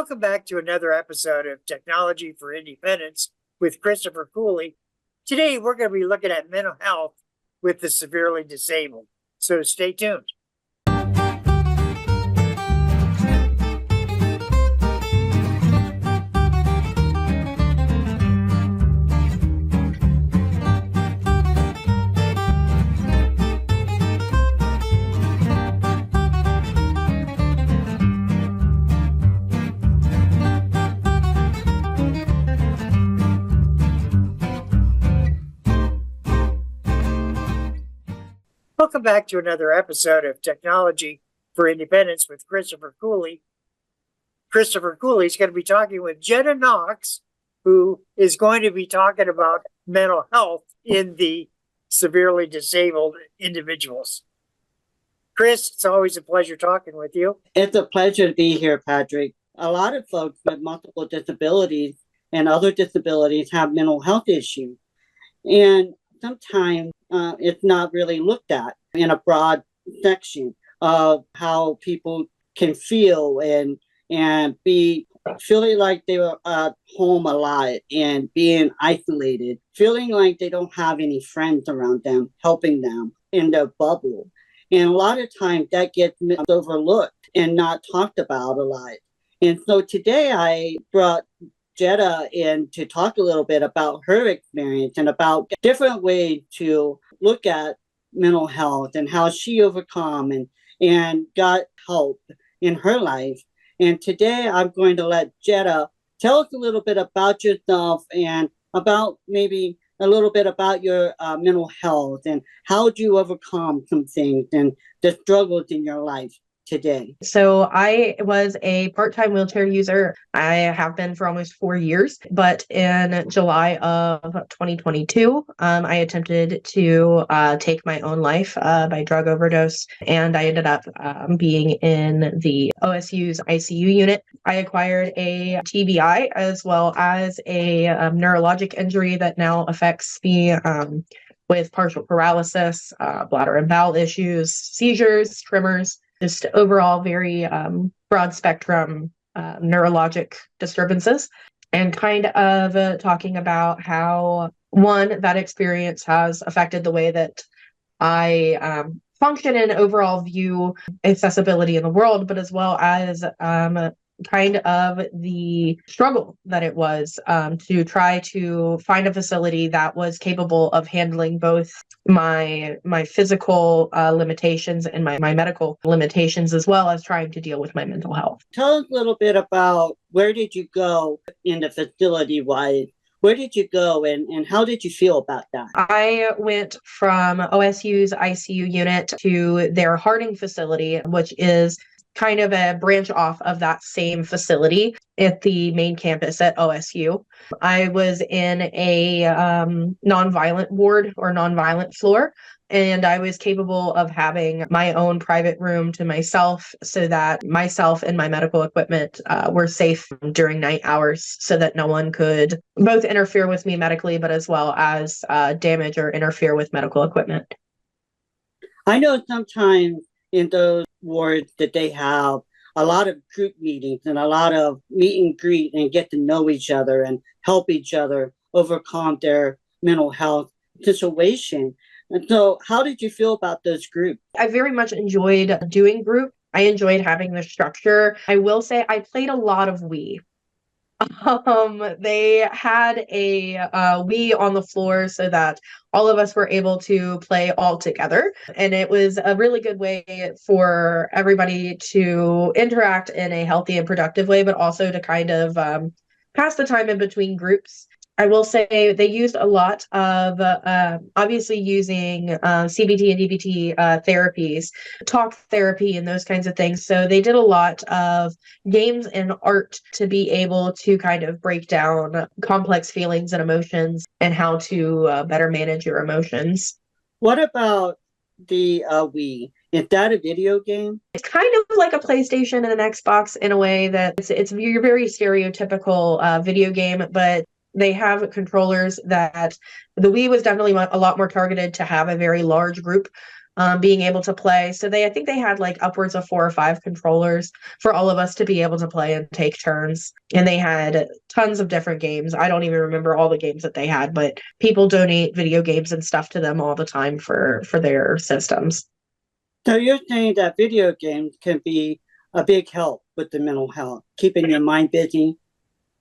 Welcome back to another episode of Technology for Independence with Christopher Cooley. Today, we're going to be looking at mental health with the severely disabled. So stay tuned. Welcome back to another episode of Technology for Independence with Christopher Cooley. Christopher Cooley is going to be talking with Jetta Knox, who is going to be talking about mental health in the severely disabled individuals. Chris, it's always a pleasure talking with you. It's a pleasure to be here, Patrick. A lot of folks with multiple disabilities and other disabilities have mental health issues. And sometimes it's not really looked at in a broad section of how people can feel and be feeling like they were at home a lot and being isolated, feeling like they don't have any friends around them, helping them in their bubble. And a lot of times that gets overlooked and not talked about a lot. And so today I brought Jetta in to talk a little bit about her experience and about different ways to look at mental health and how she overcome and got help in her life. And today I'm going to let Jetta tell us a little bit about yourself and about maybe a little bit about your mental health and how did you overcome some things and the struggles in your life today. So I was a part-time wheelchair user. I have been for almost 4 years, but in July of 2022, I attempted to take my own life by drug overdose, and I ended up being in the OSU's ICU unit. I acquired a TBI as well as a neurologic injury that now affects me with partial paralysis, bladder and bowel issues, seizures, tremors, just overall very broad spectrum neurologic disturbances, and kind of talking about how, one, that experience has affected the way that I function and overall view accessibility in the world, but as well as kind of the struggle that it was to try to find a facility that was capable of handling both my physical limitations and my medical limitations, as well as trying to deal with my mental health. Tell us a little bit about where did you go in the facility-wise? Where did you go and how did you feel about that? I went from OSU's ICU unit to their Harding facility, which is kind of a branch off of that same facility at the main campus at OSU. I was in a nonviolent ward or nonviolent floor, and I was capable of having my own private room to myself so that myself and my medical equipment were safe during night hours so that no one could both interfere with me medically, but as well as damage or interfere with medical equipment. I know sometimes in those wards that they have a lot of group meetings and a lot of meet and greet and get to know each other and help each other overcome their mental health situation. And so how did you feel about those groups? I very much enjoyed doing group. I enjoyed having the structure. I will say I played a lot of Wii. They had a Wii on the floor so that all of us were able to play all together. And it was a really good way for everybody to interact in a healthy and productive way, but also to kind of pass the time in between groups. I will say they used a lot of obviously using CBT and DBT therapies, talk therapy and those kinds of things. So they did a lot of games and art to be able to kind of break down complex feelings and emotions and how to better manage your emotions. What about the Wii? Is that a video game? It's kind of like a PlayStation and an Xbox in a way that it's your very stereotypical video game, but they have controllers that the Wii was definitely a lot more targeted to have a very large group being able to play. So I think they had like upwards of 4 or 5 controllers for all of us to be able to play and take turns. And they had tons of different games. I don't even remember all the games that they had, but people donate video games and stuff to them all the time for their systems. So you're saying that video games can be a big help with the mental health, keeping your mind busy?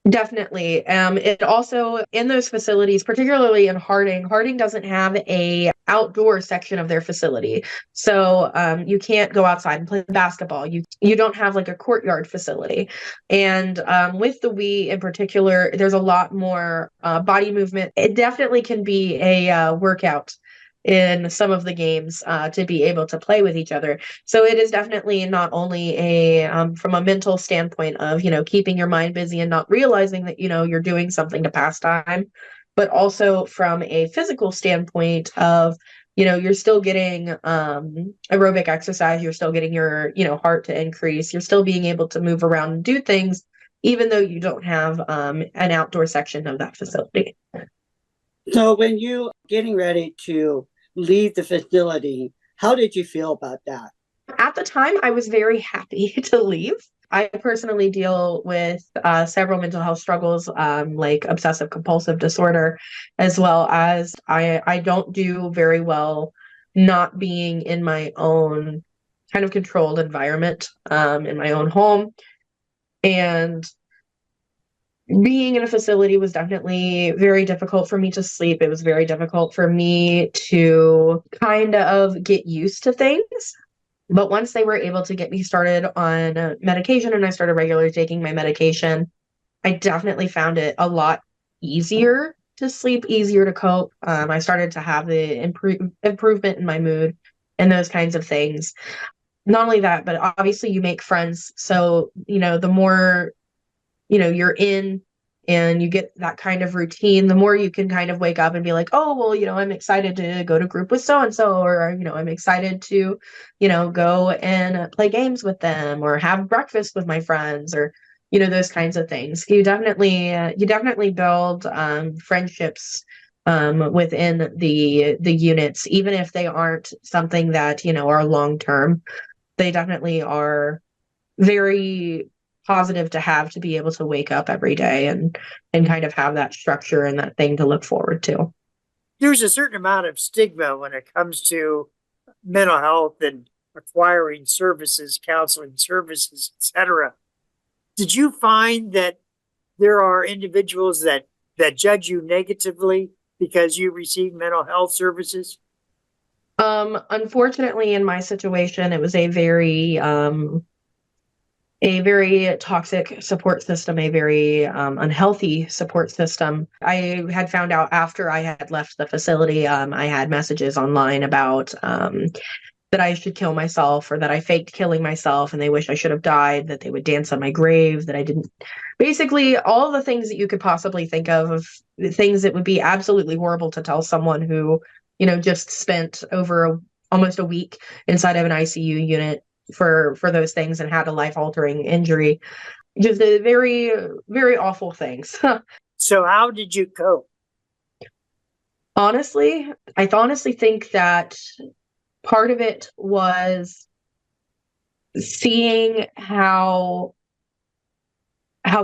Definitely. It also in those facilities, particularly in Harding doesn't have a outdoor section of their facility. So you can't go outside and play basketball. You don't have like a courtyard facility. And with the Wii in particular, there's a lot more body movement. It definitely can be a workout in some of the games to be able to play with each other. So it is definitely not only a from a mental standpoint of, keeping your mind busy and not realizing that, you're doing something to pass time, but also from a physical standpoint of, you're still getting aerobic exercise, you're still getting your, heart to increase, you're still being able to move around and do things, even though you don't have an outdoor section of that facility. So when you getting ready to leave the facility, how did you feel about that? At the time, I was very happy to leave. I personally deal with several mental health struggles, like obsessive compulsive disorder, as well as I don't do very well not being in my own kind of controlled environment, in my own home. And being in a facility was definitely very difficult for me to sleep. It was very difficult for me to kind of get used to things. But once they were able to get me started on medication and I started regularly taking my medication, I definitely found it a lot easier to sleep, easier to cope. I started to have the improvement in my mood and those kinds of things. Not only that, but obviously you make friends. So, the more you're in and you get that kind of routine, the more you can kind of wake up and be like, oh, well, I'm excited to go to group with so-and-so, or, I'm excited to, go and play games with them or have breakfast with my friends or, those kinds of things. You definitely build friendships within the units, even if they aren't something that, are long-term. They definitely are very positive to have to be able to wake up every day and kind of have that structure and that thing to look forward to. There's a certain amount of stigma when it comes to mental health and acquiring services, counseling services, etc. Did you find that there are individuals that judge you negatively because you receive mental health services? Unfortunately, in my situation, it was a very toxic support system, a very unhealthy support system. I had found out after I had left the facility, I had messages online about that I should kill myself or that I faked killing myself and they wish I should have died, that they would dance on my grave, that I didn't. Basically, all the things that you could possibly think of things that would be absolutely horrible to tell someone who, just spent over almost a week inside of an ICU unit for those things and had a life-altering injury. Just a very, very awful things. So how did you cope? Honestly, I honestly think that part of it was seeing how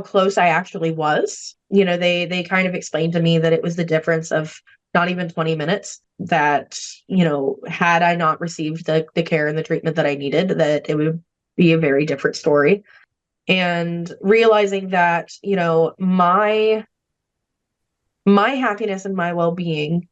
close I actually was. They kind of explained to me that it was the difference of not even 20 minutes, that, had I not received the care and the treatment that I needed, that it would be a very different story. And realizing that, my happiness and my well-being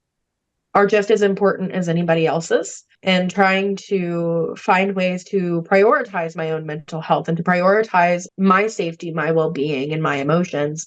are just as important as anybody else's, and trying to find ways to prioritize my own mental health and to prioritize my safety, my well-being, and my emotions,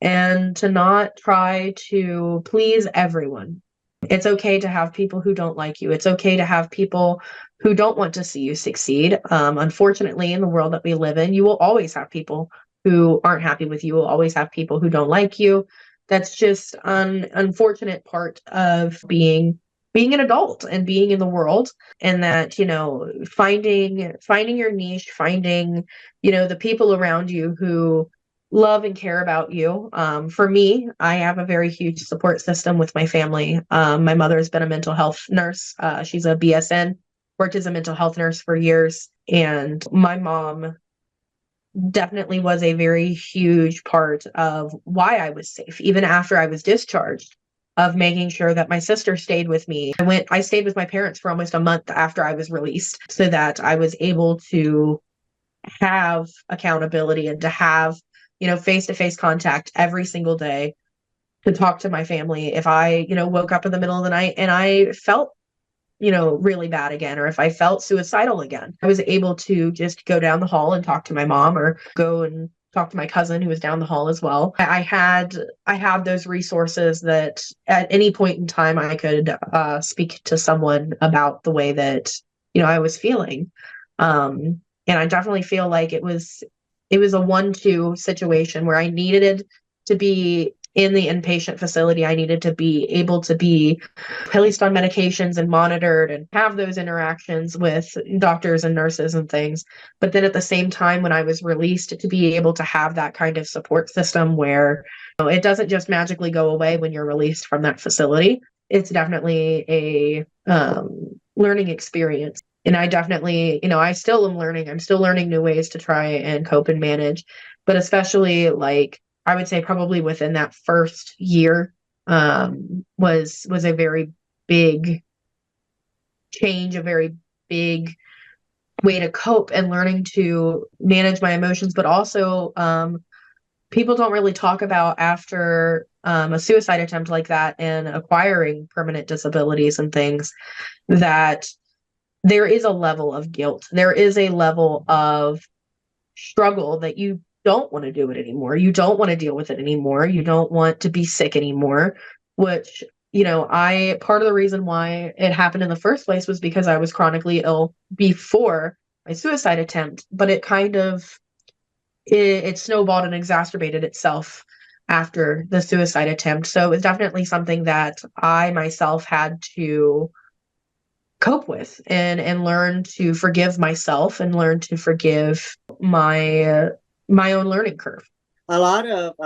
and to not try to please everyone. It's okay to have people who don't like you. It's okay to have people who don't want to see you succeed. Unfortunately, in the world that we live in, you will always have people who aren't happy with you. You will always have people who don't like you. That's just an unfortunate part of being an adult and being in the world, and that, finding your niche, finding, the people around you who love and care about you. For me, I have a very huge support system with my family. My mother has been a mental health nurse. She's a BSN worked as a mental health nurse for years, and my mom definitely was a very huge part of why I was safe, even after I was discharged, of making sure that my sister stayed with me. I stayed with my parents for almost a month after I was released so that I was able to have accountability and to have, face-to-face contact every single day to talk to my family. If I, woke up in the middle of the night and I felt really bad again, or if I felt suicidal again, I was able to just go down the hall and talk to my mom, or go and talk to my cousin who was down the hall as well. I had those resources that at any point in time I could speak to someone about the way that, I was feeling. And I definitely feel like it was a 1-2 situation where I needed to be in the inpatient facility. I needed to be able to be placed on medications and monitored and have those interactions with doctors and nurses and things. But then at the same time, when I was released, to be able to have that kind of support system where it doesn't just magically go away when you're released from that facility. It's definitely a learning experience. And I definitely, I still am learning. I'm still learning new ways to try and cope and manage. But especially, like, I would say probably within that first year was a very big change, a very big way to cope and learning to manage my emotions. But also, people don't really talk about after a suicide attempt like that and acquiring permanent disabilities and things, that there is a level of guilt. There is a level of struggle that you don't want to do it anymore. You don't want to deal with it anymore. You don't want to be sick anymore, which, part of the reason why it happened in the first place was because I was chronically ill before my suicide attempt, but it kind of, it snowballed and exacerbated itself after the suicide attempt. So it was definitely something that I myself had to cope with and learn to forgive myself and learn to forgive my own learning curve. A lot of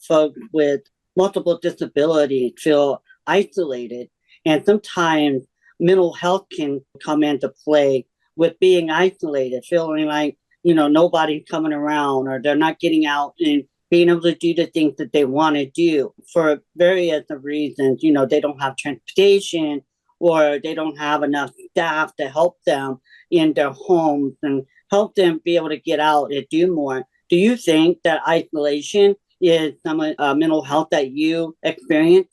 folks with multiple disabilities feel isolated, and sometimes mental health can come into play with being isolated, feeling like, nobody's coming around, or they're not getting out and being able to do the things that they want to do for various reasons. They don't have transportation, or they don't have enough staff to help them in their homes and help them be able to get out and do more. Do you think that isolation is some mental health that you experience?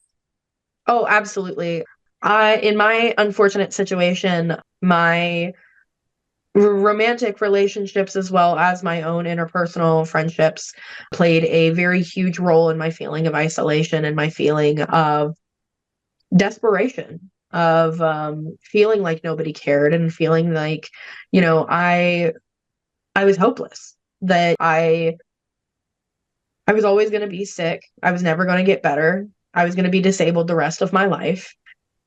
Oh, absolutely. In my unfortunate situation, my romantic relationships as well as my own interpersonal friendships played a very huge role in my feeling of isolation and my feeling of desperation, of feeling like nobody cared and feeling like, I was hopeless, that I was always going to be sick. I was never going to get better. I was going to be disabled the rest of my life.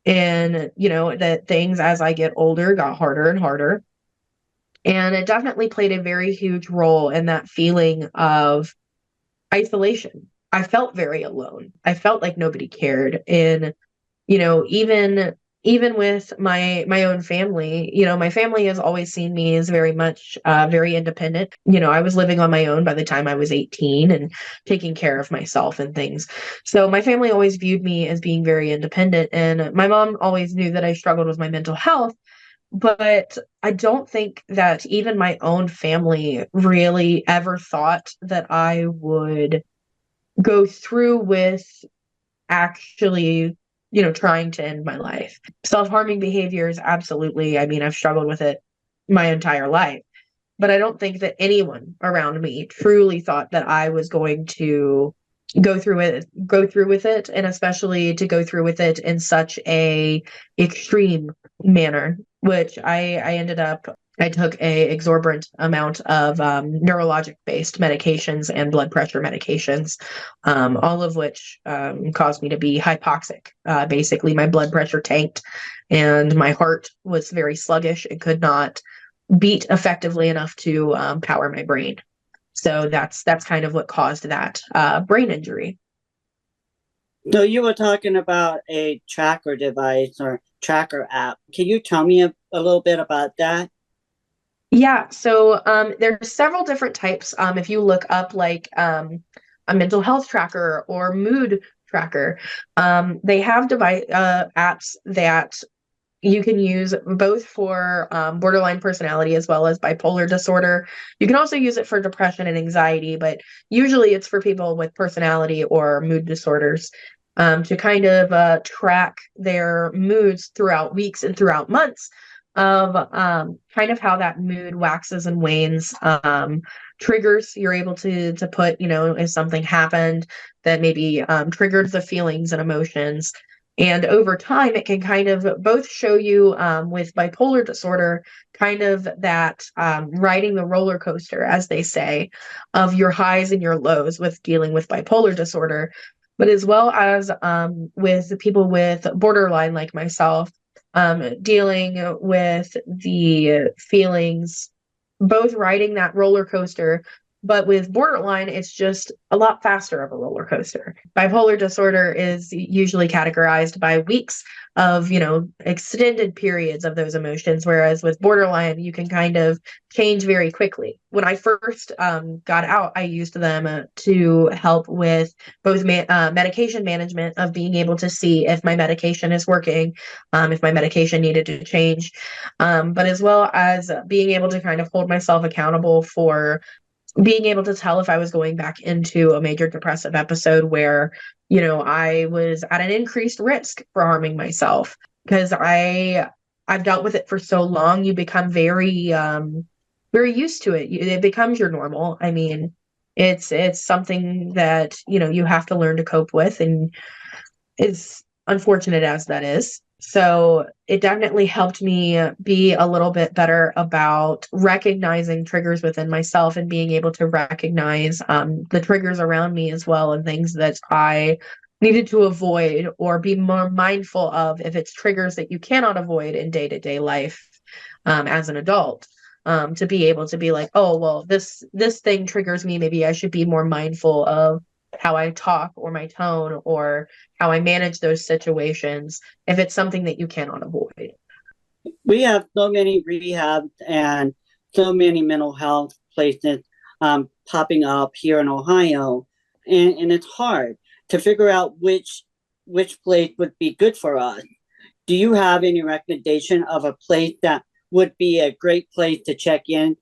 And, that things as I get older got harder and harder. And it definitely played a very huge role in that feeling of isolation. I felt very alone. I felt like nobody cared. And, even with my own family, my family has always seen me as very much very independent. I was living on my own by the time I was 18 and taking care of myself and things. So my family always viewed me as being very independent. And my mom always knew that I struggled with my mental health. But I don't think that even my own family really ever thought that I would go through with actually, trying to end my life. Self-harming behaviors, absolutely. I mean, I've struggled with it my entire life, but I don't think that anyone around me truly thought that I was going to go through with it, and especially to go through with it in such a extreme manner, which I took a exorbitant amount of neurologic based medications and blood pressure medications, all of which caused me to be hypoxic. Basically, my blood pressure tanked and my heart was very sluggish. It could not beat effectively enough to power my brain. So that's kind of what caused that brain injury. So you were talking about a tracker device or tracker app. Can you tell me a little bit about that? Yeah, so there's several different types. If you look up like a mental health tracker or mood tracker, they have device apps that you can use both for borderline personality as well as bipolar disorder. You can also use it for depression and anxiety, but usually it's for people with personality or mood disorders, to kind of track their moods throughout weeks and throughout months of kind of how that mood waxes and wanes. Triggers you're able to put, if something happened that maybe triggered the feelings and emotions. And over time, it can kind of both show you, with bipolar disorder, kind of that riding the roller coaster, as they say, of your highs and your lows with dealing with bipolar disorder, but as well as with people with borderline like myself, dealing with the feelings, both riding that roller coaster. But with borderline, it's just a lot faster of a roller coaster. Bipolar disorder is usually categorized by weeks of, extended periods of those emotions, whereas with borderline, you can kind of change very quickly. When I first got out, I used them to help with both medication management, of being able to see if my medication is working, if my medication needed to change, but as well as being able to kind of hold myself accountable for being able to tell if I was going back into a major depressive episode where, I was at an increased risk for harming myself, because I've dealt with it for so long. You become very very used to it. It becomes your normal. I mean, it's something that, you have to learn to cope with, and as unfortunate as that is. So it definitely helped me be a little bit better about recognizing triggers within myself and being able to recognize the triggers around me as well, and things that I needed to avoid or be more mindful of, if it's triggers that you cannot avoid in day-to-day life, as an adult. To be able to be like, oh, well, this thing triggers me. Maybe I should be more mindful of how I talk or my tone or how I manage those situations, if it's something that you cannot avoid. We have so many rehabs and so many mental health places popping up here in Ohio, and it's hard to figure out which place would be good for us. Do you have any recommendation of a place that would be a great place to check in?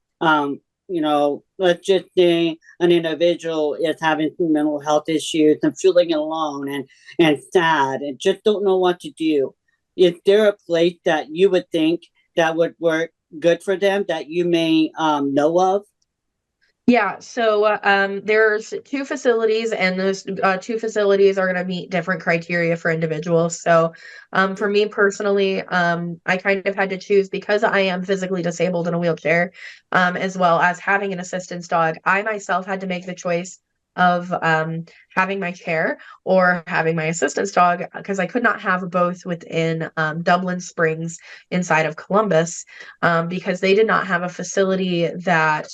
Let's just say an individual is having some mental health issues and feeling alone and sad and just don't know what to do. Is there a place that you would think that would work good for them that you may know of? Yeah, so there's two facilities, and those two facilities are going to meet different criteria for individuals. So for me personally, I kind of had to choose, because I am physically disabled in a wheelchair, as well as having an assistance dog. I myself had to make the choice of having my chair or having my assistance dog, because I could not have both within Dublin Springs inside of Columbus, because they did not have a facility that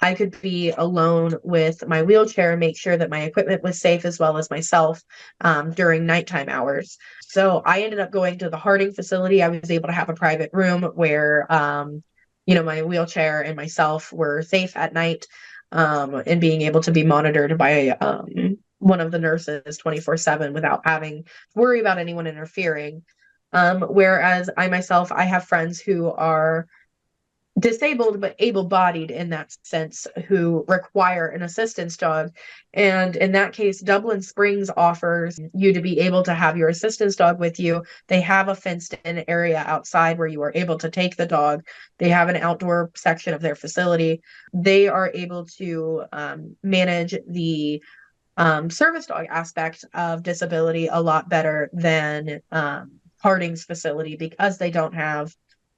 I could be alone with my wheelchair and make sure that my equipment was safe, as well as myself, during nighttime hours. So I ended up going to the Harding facility. I was able to have a private room where, my wheelchair and myself were safe at night, and being able to be monitored by one of the nurses 24/7 without having to worry about anyone interfering. Whereas I myself, I have friends who are disabled but able-bodied in that sense, who require an assistance dog, and in that case Dublin Springs offers you to be able to have your assistance dog with you. They have a fenced-in area outside where you are able to take the dog. They have an outdoor section of their facility. They are able to manage the service dog aspect of disability a lot better than Harding's facility, because they don't have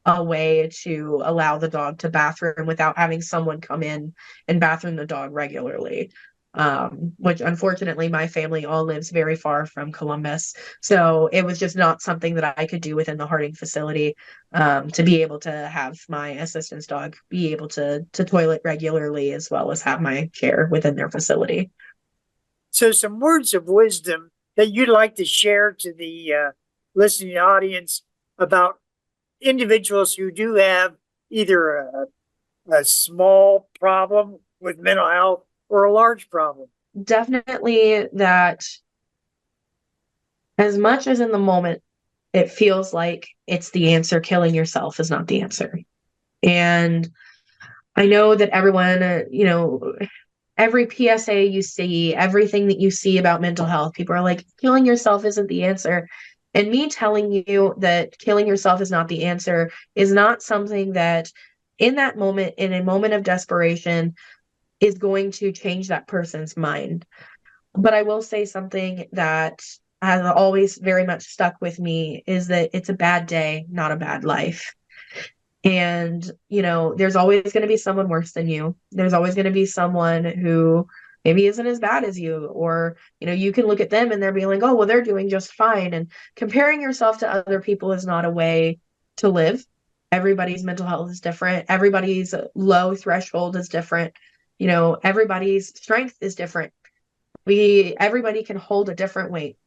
a way to allow the dog to bathroom without having someone come in and bathroom the dog regularly. Which unfortunately my family all lives very far from Columbus. So it was just not something that I could do within the Harding facility, to be able to have my assistance dog be able to toilet regularly, as well as have my chair within their facility. So some words of wisdom that you'd like to share to the listening audience about individuals who do have either a small problem with mental health or a large problem? Definitely that as much as in the moment it feels like it's the answer, killing yourself is not the answer. And I know that everyone, every PSA you see, everything that you see about mental health, people are like, killing yourself isn't the answer. And me telling you that killing yourself is not the answer is not something that in that moment, in a moment of desperation, is going to change that person's mind. But I will say something that has always very much stuck with me is that it's a bad day, not a bad life. And, there's always going to be someone worse than you. There's always going to be someone who maybe isn't as bad as you, or, you can look at them and they're being like, oh, well, they're doing just fine. And comparing yourself to other people is not a way to live. Everybody's mental health is different. Everybody's low threshold is different. Everybody's strength is different. Everybody can hold a different weight.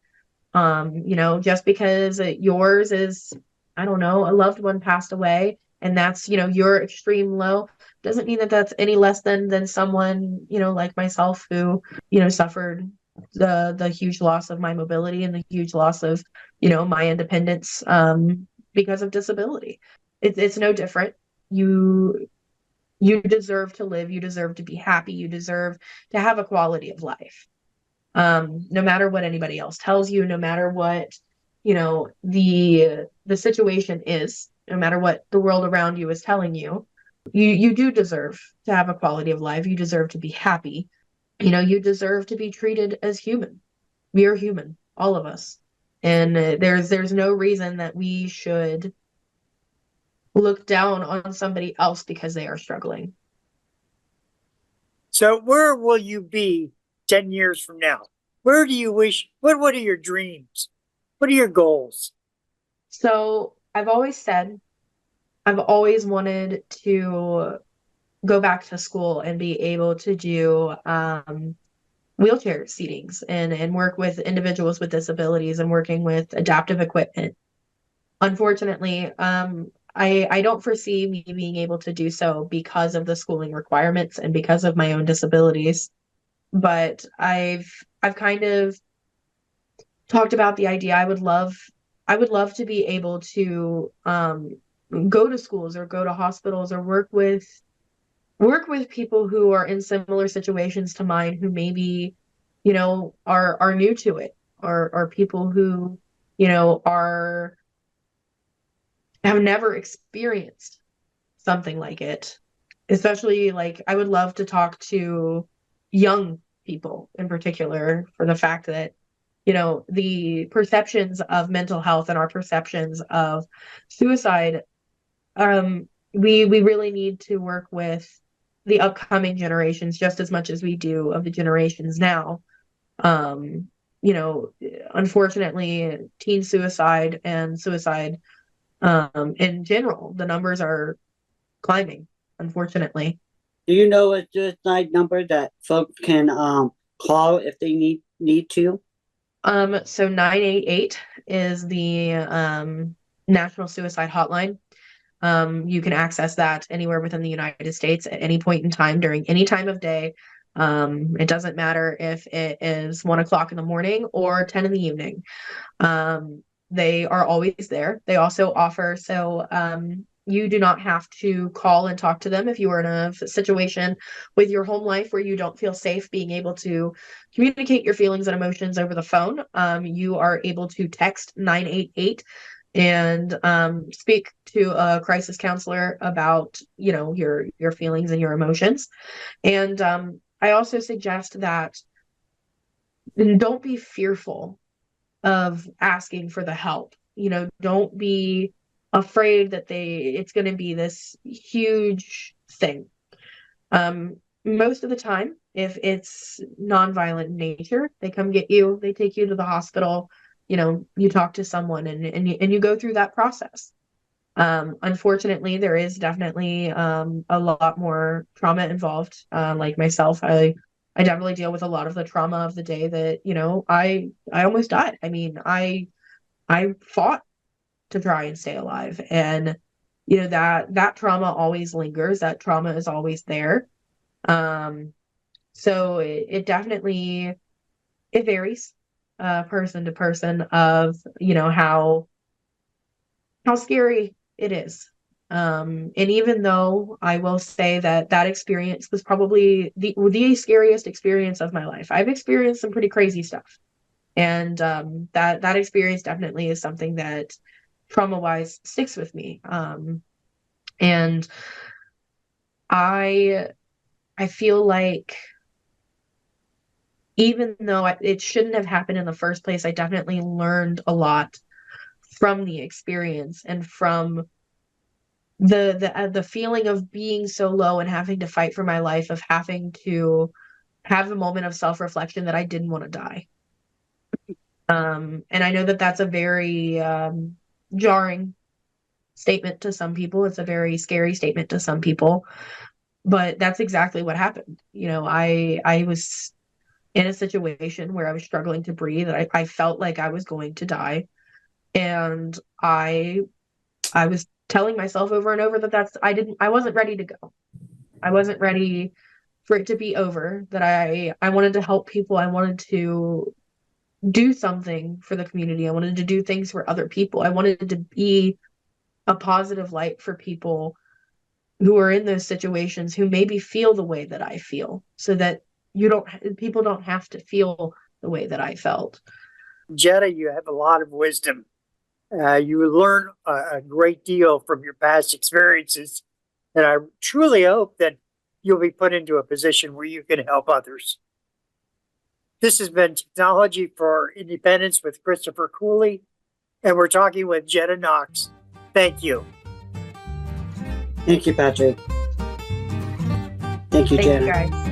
Just because yours is, I don't know, a loved one passed away and that's, your extreme low, doesn't mean that that's any less than someone, like myself who, suffered the huge loss of my mobility and the huge loss of, my independence, because of disability. It's no different. You deserve to live, you deserve to be happy, you deserve to have a quality of life. No matter what anybody else tells you, no matter what, the situation is, no matter what the world around you is telling you, you do deserve to have a quality of life. You deserve to be happy. You deserve to be treated as human. We are human, all of us. And there's no reason that we should look down on somebody else because they are struggling. So where will you be 10 years from now? Where do you wish, what are your dreams? What are your goals? So I've always said, I've always wanted to go back to school and be able to do wheelchair seatings and work with individuals with disabilities and working with adaptive equipment. Unfortunately, I don't foresee me being able to do so because of the schooling requirements and because of my own disabilities. But I've kind of talked about the idea. I would love to be able to go to schools or go to hospitals or work with people who are in similar situations to mine, who maybe, are new to it, or people who, have never experienced something like it. Especially, like, I would love to talk to young people in particular, for the fact that, the perceptions of mental health and our perceptions of suicide, we really need to work with the upcoming generations just as much as we do of the generations now. Unfortunately, teen suicide and suicide, in general, the numbers are climbing, unfortunately. Do you know a suicide number that folks can call if they need to? So 988 is the National Suicide Hotline. You can access that anywhere within the United States at any point in time during any time of day. It doesn't matter if it is 1 o'clock in the morning or 10 in the evening. They are always there. They also offer, you do not have to call and talk to them if you are in a situation with your home life where you don't feel safe being able to communicate your feelings and emotions over the phone. You are able to text 988 and speak to a crisis counselor about, your feelings and your emotions. And I also suggest that don't be fearful of asking for the help. Don't be afraid that it's going to be this huge thing. Most of the time, if it's nonviolent in nature, they come get you, they take you to the hospital, you talk to someone and you go through that process. Unfortunately, there is definitely a lot more trauma involved. Like myself, I definitely deal with a lot of the trauma of the day that, I almost died. I mean, I fought to try and stay alive. And that trauma always lingers. That trauma is always there. So it definitely, it varies, person to person of, how scary it is. And even though I will say that experience was probably the scariest experience of my life, I've experienced some pretty crazy stuff. And that experience definitely is something that trauma-wise sticks with me. And I feel like even though it shouldn't have happened in the first place, I definitely learned a lot from the experience and from the feeling of being so low and having to fight for my life, of having to have a moment of self-reflection that I didn't want to die. And I know that that's a very jarring statement to some people. It's a very scary statement to some people, but that's exactly what happened. I was in a situation where I was struggling to breathe. I felt like I was going to die. And I was telling myself over and over that I wasn't ready to go. I wasn't ready for it to be over, that I wanted to help people. I wanted to do something for the community. I wanted to do things for other people. I wanted to be a positive light for people who are in those situations, who maybe feel the way that I feel, so that people don't have to feel the way that I felt. Jetta, you have a lot of wisdom. You learn a great deal from your past experiences, and I truly hope that you'll be put into a position where you can help others. This has been Technology for Independence with Christopher Cooley, and we're talking with Jetta Knox. Thank you. Thank you, Patrick. Thank you, Thank Jenna. you, guys.